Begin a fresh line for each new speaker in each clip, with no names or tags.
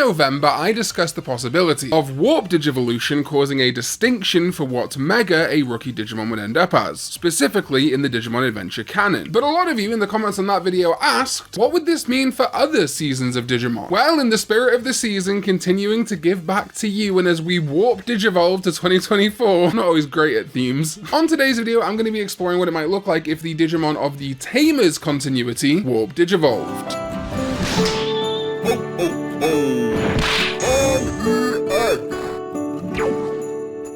November, I discussed the possibility of Warp Digivolution causing a distinction for what Mega a rookie Digimon would end up as, specifically in the Digimon Adventure canon. But a lot of you in the comments on that video asked, what would this mean for other seasons of Digimon? Well, in the spirit of the season, continuing to give back to you, and as we warp Digivolved to 2024, I'm not always great at themes. On today's video, I'm going to be exploring what it might look like if the Digimon of the Tamers continuity warp Digivolved.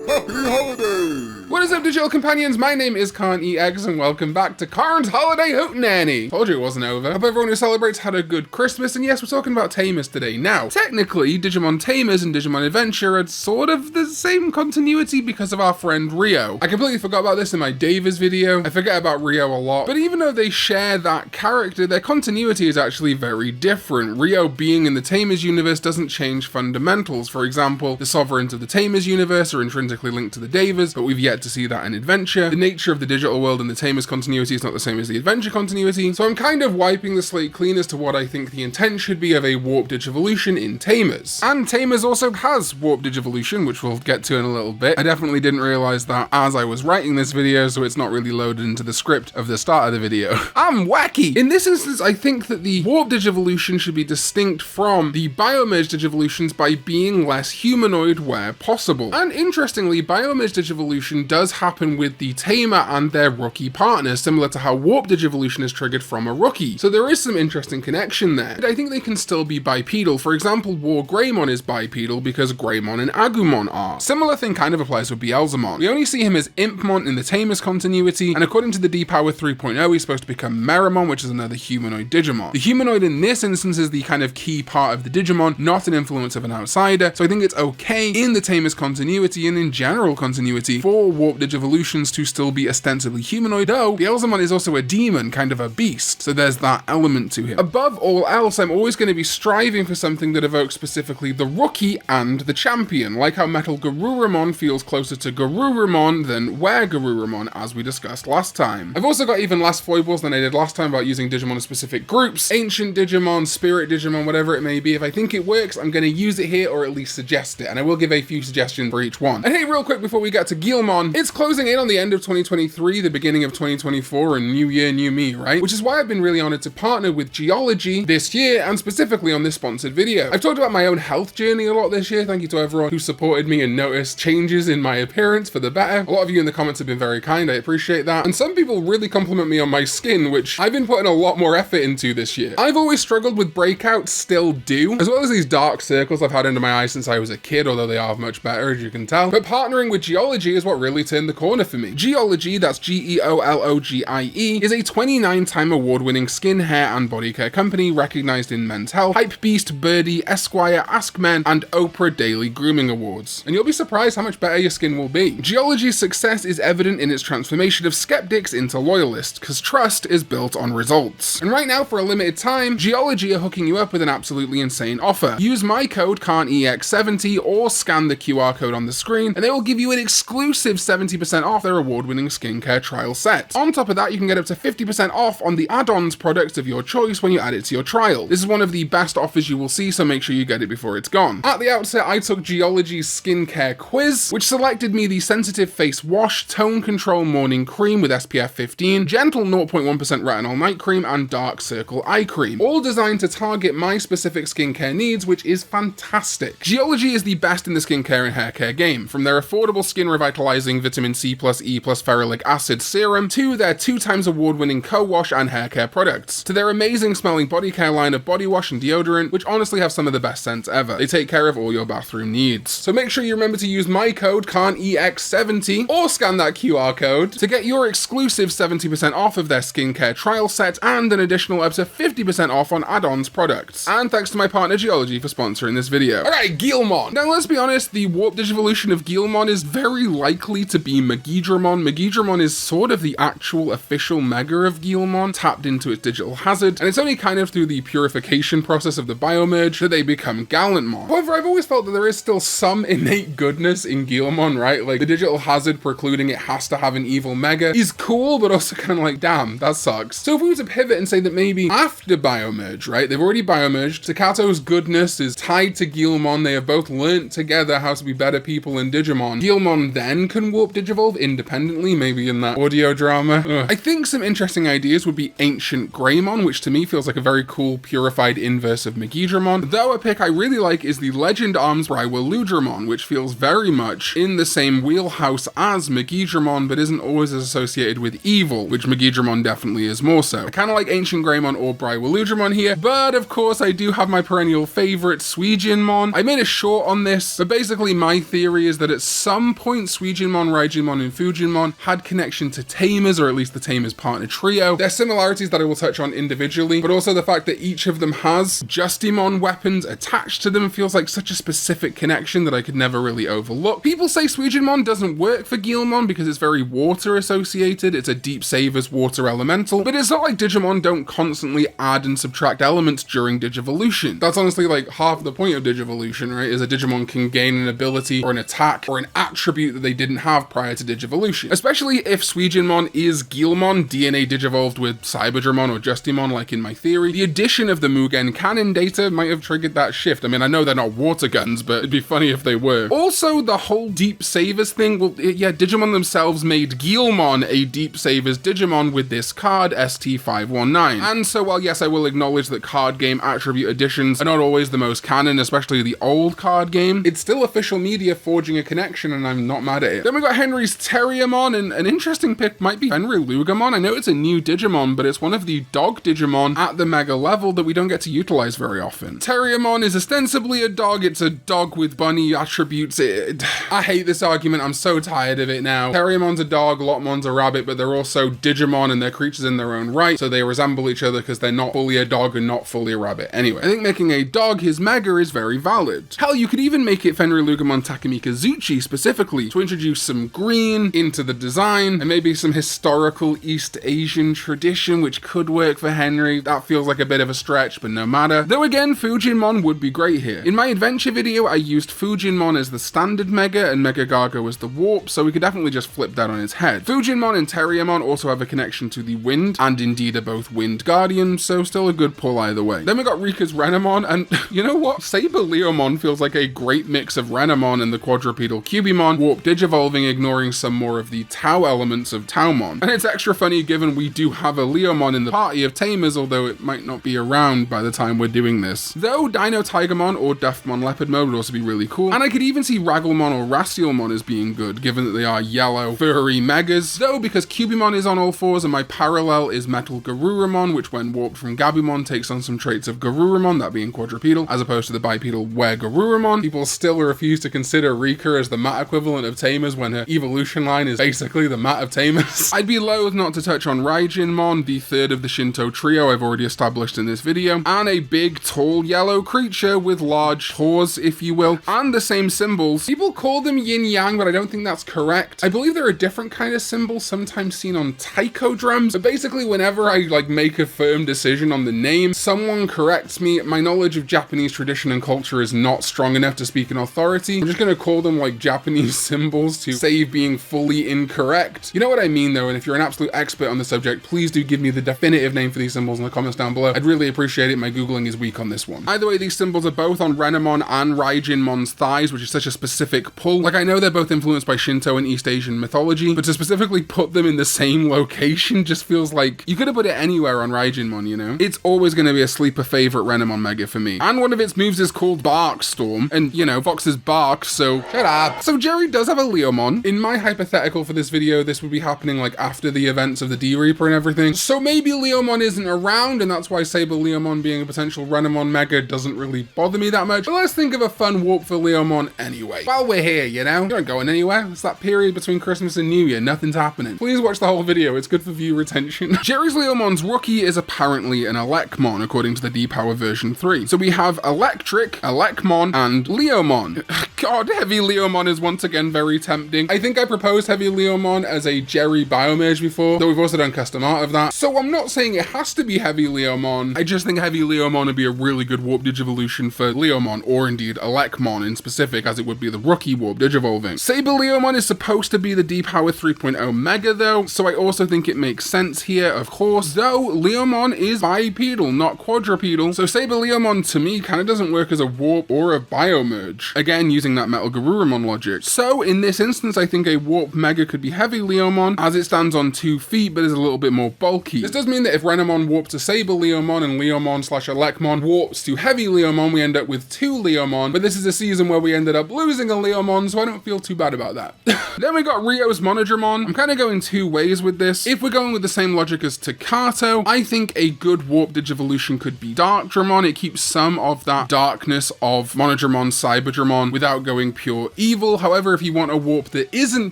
Happy holidays! What is up, digital companions? My name is Karn EX, and welcome back to Karn's Holiday Hootenanny. Told you it wasn't over. Hope everyone who celebrates had a good Christmas, and yes, we're talking about Tamers today. Now, technically, Digimon Tamers and Digimon Adventure are sort of the same continuity because of our friend Rio. I completely forgot about this in my Davis video. I forget about Rio a lot, but even though they share that character, their continuity is actually very different. Rio being in the Tamers universe doesn't change fundamentals. For example, the sovereigns of the Tamers universe are intrinsically linked to the Davas, but we've yet to see that in Adventure. The nature of the digital world and the Tamers continuity is not the same as the Adventure continuity, so I'm kind of wiping the slate clean as to what I think the intent should be of a Warp Digivolution in Tamers. And Tamers also has Warp Digivolution, which we'll get to in a little bit. I definitely didn't realize that as I was writing this video, so it's not really loaded into the script of the start of the video. I'm wacky! In this instance, I think that the Warp Digivolution should be distinct from the Biomerge Digivolutions by being less humanoid where possible. And interestingly, Biomerge Digivolution does happen with the Tamer and their rookie partners, similar to how Warp Digivolution is triggered from a rookie. So there is some interesting connection there. But I think they can still be bipedal. For example, Guardromon is bipedal because Greymon and Agumon are. Similar thing kind of applies with Beelzemon. We only see him as Impmon in the Tamers continuity, and according to the D-Power 3.0, he's supposed to become Marimon, which is another humanoid Digimon. The humanoid in this instance is the kind of key part of the Digimon, not an influence of an outsider, so I think it's okay in the Tamers continuity and in general continuity for Warp Digivolutions to still be ostensibly humanoid, though Beelzemon is also a demon, kind of a beast, so there's that element to him. Above all else, I'm always going to be striving for something that evokes specifically the rookie and the champion, like how Metal Garurumon feels closer to Garurumon than Were-Garurumon, as we discussed last time. I've also got even less foibles than I did last time about using Digimon in specific groups, Ancient Digimon, Spirit Digimon, whatever it may be. If I think it works, I'm going to use it here or at least suggest it, and I will give a few suggestions for each one. And hey, real quick before we get to Guilmon, it's closing in on the end of 2023, the beginning of 2024, and new year, new me, right? Which is why I've been really honored to partner with Geologie this year, and specifically on this sponsored video. I've talked about my own health journey a lot this year. Thank you to everyone who supported me and noticed changes in my appearance for the better. A lot of you in the comments have been very kind, I appreciate that. And some people really compliment me on my skin, which I've been putting a lot more effort into this year. I've always struggled with breakouts, still do, as well as these dark circles I've had under my eyes since I was a kid, although they are much better, as you can tell. But partnering with Geologie is what really turned the corner for me. Geologie, that's Geologie, is a 29-time award-winning skin, hair, and body care company recognized in Men's Health, Hype Beast, Birdie, Esquire, Ask Men, and Oprah Daily Grooming Awards. And you'll be surprised how much better your skin will be. Geologie's success is evident in its transformation of skeptics into loyalists, because trust is built on results. And right now, for a limited time, Geologie are hooking you up with an absolutely insane offer. Use my code Karn EX70 or scan the QR code on the screen, and they will give you an exclusive 70% off their award-winning skincare trial set. On top of that, you can get up to 50% off on the add-ons products of your choice when you add it to your trial. This is one of the best offers you will see, so make sure you get it before it's gone. At the outset, I took Geologie's skincare quiz, which selected me the Sensitive Face Wash Tone Control Morning Cream with SPF 15, Gentle 0.1% Retinol Night Cream, and Dark Circle Eye Cream, all designed to target my specific skincare needs, which is fantastic. Geologie is the best in the skincare and hair care game, from their affordable skin revitalizing vitamin C plus E plus ferulic acid serum to their 2x award-winning co-wash and hair care products, to their amazing smelling body care line of body wash and deodorant, which honestly have some of the best scents ever. They take care of all your bathroom needs. So make sure you remember to use my code Karn EX70 or scan that QR code to get your exclusive 70% off of their skincare trial set and an additional up to 50% off on add-ons products. And thanks to my partner Geologie for sponsoring this video. Alright, Guilmon. Now let's be honest, the Warp Digivolution of Guilmon is very likely to to be Magidramon. Magidramon is sort of the actual official mega of Guilmon, tapped into its digital hazard, and it's only kind of through the purification process of the biomerge that they become Gallantmon. However, I've always felt that there is still some innate goodness in Guilmon, right? Like, the digital hazard precluding it has to have an evil mega is cool, but also kind of like, damn, that sucks. So if we were to pivot and say that maybe after biomerge, right, they've already biomerged, Takato's goodness is tied to Guilmon, they have both learnt together how to be better people in Digimon. Guilmon then can warp Digivolve independently, maybe in that audio drama. Ugh. I think some interesting ideas would be Ancient Greymon, which to me feels like a very cool purified inverse of Magidramon, though a pick I really like is the Legend Arms Brywaludramon, which feels very much in the same wheelhouse as Magidramon, but isn't always as associated with evil, which Magidramon definitely is more so. I kind of like Ancient Greymon or Brywaludramon here, but of course I do have my perennial favourite, Suijinmon. I made a short on this, but basically my theory is that at some point Suijinmon, Raijinmon, and Fujinmon had connection to Tamers, or at least the Tamers partner trio. There's similarities that I will touch on individually, but also the fact that each of them has Justimon weapons attached to them feels like such a specific connection that I could never really overlook. People say Suijinmon doesn't work for Guilmon because it's very water associated, it's a deep savers water elemental, but it's not like Digimon don't constantly add and subtract elements during Digivolution. That's honestly like half the point of Digivolution, right, is a Digimon can gain an ability or an attack or an attribute that they didn't have prior to Digivolution. Especially if Suijinmon is Guilmon, DNA Digivolved with Cyberdramon or Justimon like in my theory. The addition of the Mugen cannon data might have triggered that shift. I mean, I know they're not water guns, but it'd be funny if they were. Also, the whole Deep Savers thing, well, yeah, Digimon themselves made Guilmon a Deep Savers Digimon with this card, ST519. And so while yes, I will acknowledge that card game attribute additions are not always the most canon, especially the old card game, it's still official media forging a connection, and I'm not mad at it. Then we got Henry's Terriermon, and an interesting pick might be Fenrilugamon. I know it's a new Digimon, but it's one of the dog Digimon at the mega level that we don't get to utilize very often. Terriermon is ostensibly a dog, it's a dog with bunny attributes. I hate this argument, I'm so tired of it now. Terriermon's a dog, Lopmon's a rabbit, but they're also Digimon and they're creatures in their own right, so they resemble each other because they're not fully a dog and not fully a rabbit. Anyway, I think making a dog his mega is very valid. Hell, you could even make it Fenrilugamon Takamikazuchi specifically to introduce some green into the design and maybe some historical East Asian tradition, which could work for Henry. That feels like a bit of a stretch, but no matter. Though again, Fujinmon would be great here. In my adventure video, I used Fujinmon as the standard mega and Mega Gargo as the warp, so we could definitely just flip that on its head. Fujinmon and Terriermon also have a connection to the wind, and indeed are both wind guardians, so still a good pull either way. Then we got Rika's Renamon, and you know what? Saber Leomon feels like a great mix of Renamon and the quadrupedal Cubimon, warp digivolving, ignoring some more of the Tau elements of Taumon. And it's extra funny given we do have a Leomon in the party of Tamers, although it might not be around by the time we're doing this. Though Dino Tigermon or Duffmon Leopard Mode would also be really cool, and I could even see Ragglemon or Rastielmon as being good, given that they are yellow, furry megas. Though, because Cubimon is on all fours and my parallel is Metal Garurumon, which when warped from Gabumon takes on some traits of Garurumon, that being quadrupedal, as opposed to the bipedal Were Garurumon, people still refuse to consider Rika as the mat equivalent of Tamers when her evolution line is basically the mat of Tamers. I'd be loath not to touch on Raijinmon, the third of the Shinto trio I've already established in this video, and a big, tall, yellow creature with large paws, if you will, and the same symbols. People call them yin-yang, but I don't think that's correct. I believe they're a different kind of symbol, sometimes seen on taiko drums, but basically whenever I make a firm decision on the name, someone corrects me. My knowledge of Japanese tradition and culture is not strong enough to speak in authority. I'm just gonna call them like Japanese symbols to save being fully incorrect. You know what I mean though, and if you're an absolute expert on the subject, please do give me the definitive name for these symbols in the comments down below. I'd really appreciate it, my Googling is weak on this one. Either way, these symbols are both on Renamon and Raijinmon's thighs, which is such a specific pull. Like, I know they're both influenced by Shinto and East Asian mythology, but to specifically put them in the same location just feels like you could have put it anywhere on Raijinmon, you know? It's always going to be a sleeper favorite Renamon mega for me. And one of its moves is called Bark Storm, and you know, Vox is bark, so shut up. So Jerry does have a Leomon. In my hypothetical for this video, this would be happening like after the events of the D-Reaper and everything. So maybe Leomon isn't around, and that's why Saber Leomon being a potential Renamon mega doesn't really bother me that much. But let's think of a fun warp for Leomon anyway. While we're here, you know? You aren't going anywhere. It's that period between Christmas and New Year. Nothing's happening. Please watch the whole video. It's good for view retention. Jerry's Leomon's rookie is apparently an Elecmon, according to the D-Power version 3. So we have Electric, Elecmon, and Leomon. God, heavy Leomon is once again very tempting. thing. I think I proposed Heavy Leomon as a Jerry Biomage before, though we've also done custom art of that. So I'm not saying it has to be Heavy Leomon. I just think Heavy Leomon would be a really good warp digivolution for Leomon, or indeed Elecmon in specific, as it would be the rookie warp digivolving. Saber Leomon is supposed to be the D-Power 3.0 Mega though, so I also think it makes sense here, of course, though Leomon is bipedal, not quadrupedal, so Saber Leomon to me kind of doesn't work as a warp or a biomerge, again using that Metal Garurumon logic. So in this instance, I think a warp Mega could be Heavy Leomon, as it stands on 2 feet but is a little bit more bulky. This does mean that if Renamon warps to Saber Leomon and Leomon/Elecmon warps to Heavy Leomon, we end up with 2 Leomon, but this is a season where we ended up losing a Leomon, so I don't feel too bad about that. Then we got Rio's Monodramon. I'm kind of going 2 ways with this. If we're going with the same logic as Takato, I think a good warp digivolution could be Darkdramon. It keeps some of that darkness of Monodramon, Cyberdramon without going pure evil. However, if you want a warp that isn't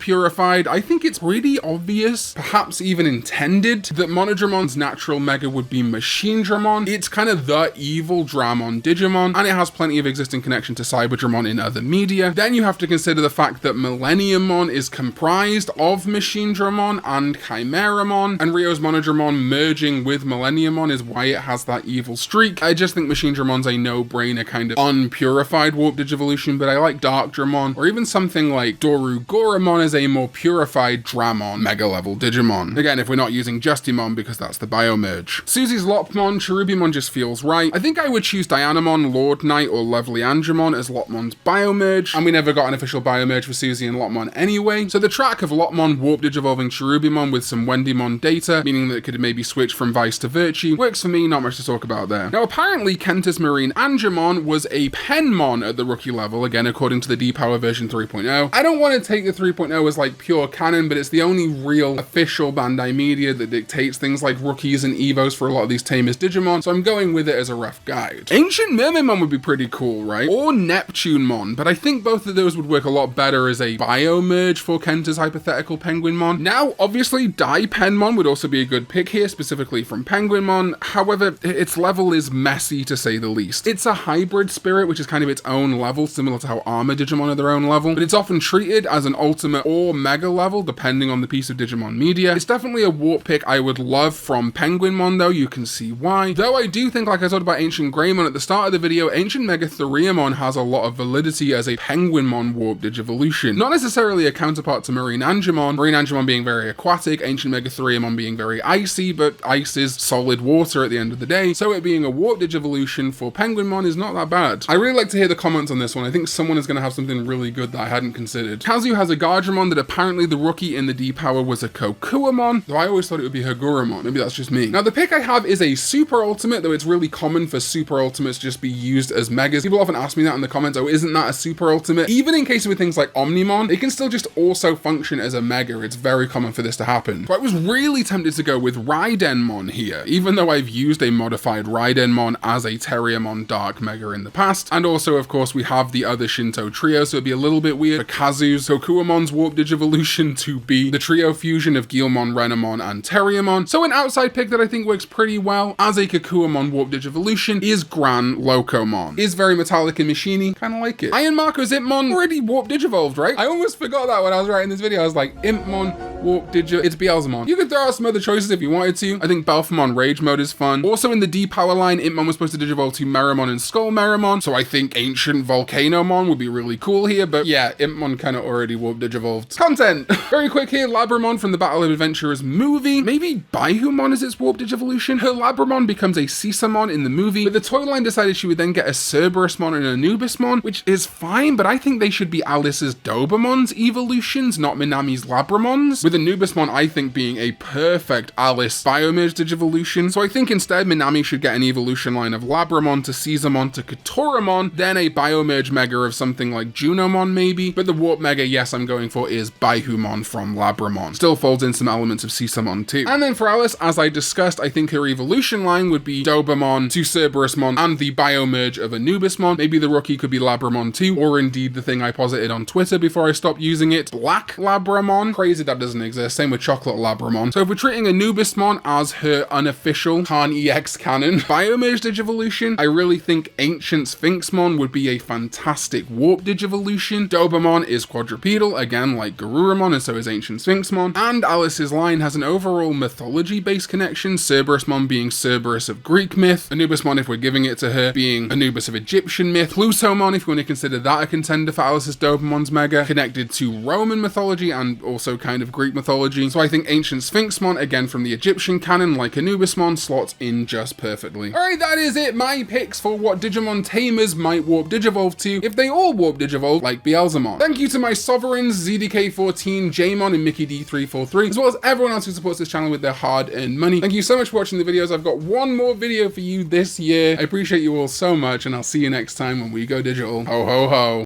purified, I think it's pretty obvious, perhaps even intended, that Monodramon's natural mega would be Machinedramon. It's kind of the evil Dramon Digimon, and it has plenty of existing connection to Cyberdramon in other media. Then you have to consider the fact that Millenniummon is comprised of Machinedramon and Chimeramon, and Rio's Monodramon merging with Millenniummon is why it has that evil streak. I just think Machinedramon's a no-brainer kind of unpurified warp digivolution, but I like Darkdramon, or even something like Dorugoramon as a more purified Dramon mega level Digimon. Again, if we're not using Justimon because that's the biomerge. Susie's Lopmon, Cherubimon just feels right. I think I would choose Dianamon, Lord Knight, or LeOmon as Lopmon's biomerge, and we never got an official biomerge for Susie and Lopmon anyway, so the track of Lopmon warp digivolving Cherubimon with some Wendymon data, meaning that it could maybe switch from Vice to Virtue, works for me, not much to talk about there. Now apparently Kentis MarineAngemon was a Penmon at the rookie level, again according to the D-Power version 3.0. I don't want to take the 3.0 as like pure canon, but it's the only real official Bandai media that dictates things like rookies and evos for a lot of these Tamers Digimon, so I'm going with it as a rough guide. Ancient Mermaidmon would be pretty cool, right? Or Neptunemon, but I think both of those would work a lot better as a biomerge for Kenta's hypothetical Penguinmon. Now, obviously, Daipenmon would also be a good pick here, specifically from Penguinmon. However, its level is messy to say the least. It's a hybrid spirit, which is kind of its own level, similar to how Armor Digimon are their own level, but it's often treated as an ultimate or mega level, depending on the piece of Digimon media. It's definitely a warp pick I would love from Penguinmon, though, you can see why. Though I do think, like I talked about Ancient Greymon at the start of the video, Ancient Mega Terriermon has a lot of validity as a Penguinmon warp digivolution. Not necessarily a counterpart to MarineAngemon, MarineAngemon being very aquatic, Ancient Mega Terriermon being very icy, but ice is solid water at the end of the day, so it being a warp digivolution for Penguinmon is not that bad. I really like to hear the comments on this one. I think someone is going to have something really good that I hadn't considered. Kazu has a Guardromon that apparently the rookie in the D-Power was a Kokuamon, though I always thought it would be Haguramon. Maybe that's just me. Now the pick I have is a Super Ultimate, though it's really common for Super Ultimates to just be used as Megas. People often ask me that in the comments, oh, isn't that a Super Ultimate? Even in cases with things like Omnimon, it can still just also function as a Mega. It's very common for this to happen. So I was really tempted to go with Raidenmon here, even though I've used a modified Raidenmon as a Terriermon Dark Mega in the past, and also of course we have the other Shinto trio, so it'd be a little bit weird for Kazu's Kokuamon's warp digivolution to be the trio fusion of Guilmon, Renamon, and Terriermon. So an outside pick that I think works pretty well as a Kokuamon warp digivolution is Gran Locomon. Is very metallic and machiny, kind of like it. Iron Marco's Impmon already warp digivolved, right? I almost forgot that when I was writing this video. I was like, Impmon, warp digi, it's Beelzemon. You could throw out some other choices if you wanted to. I think Belphemon Rage Mode is fun. Also in the D-Power line, Impmon was supposed to digivolve to Meramon and Skullmeramon, so I think Ancient Volcanomon would be really cool here, but yeah, Impmon kind of already warp digivolved. Content! Very quick here, Labramon from the Battle of Adventurers movie. Maybe Baihumon is its warp digivolution? Her Labramon becomes a Sesamon in the movie, but the toy line decided she would then get a Cerberusmon and a Anubismon, which is fine, but I think they should be Alice's Dobermon's evolutions, not Minami's Labramons, with Anubismon I think being a perfect Alice biomerge digivolution, so I think instead Minami should get an evolution line of Labramon to Sesamon to Katoramon, then a biomerge mega of something like Junomon maybe, but the warp mega, yes, I'm going for is Baihumon from Labramon. Still folds in some elements of Sesamon too. And then for Alice, as I discussed, I think her evolution line would be Dobermon to Cerberusmon and the biomerge of Anubismon. Maybe the rookie could be Labramon too, or indeed the thing I posited on Twitter before I stopped using it, Black Labramon. Crazy that doesn't exist. Same with Chocolate Labramon. So if we're treating Anubismon as her unofficial Karn EX canon Biomerge Digivolution, I really think Ancient Sphinxmon would be a fantastic warp Digivolution. Dobermon is quadrupedal, again like Garurumon, and so is Ancient Sphinxmon. And Alice's line has an overall mythology-based connection, Cerberusmon being Cerberus of Greek myth, Anubismon, if we're giving it to her, being Anubis of Egyptian myth, Plutomon, if you want to consider that a contender for Alice's Dobermon's mega, connected to Roman mythology and also kind of Greek mythology. So I think Ancient Sphinxmon, again from the Egyptian canon, like Anubismon, slots in just perfectly. Alright, that is it, my picks for what Digimon Tamers might warp Digivolve to if they all warp Digivolve like Beelzemon. Thank you to my sovereigns, ZDK14, Jamon, and Mickey D343, as well as everyone else who supports this channel with their hard-earned money. Thank you so much for watching the videos. I've got one more video for you this year. I appreciate you all so much, and I'll see you next time when we go digital. Ho ho ho.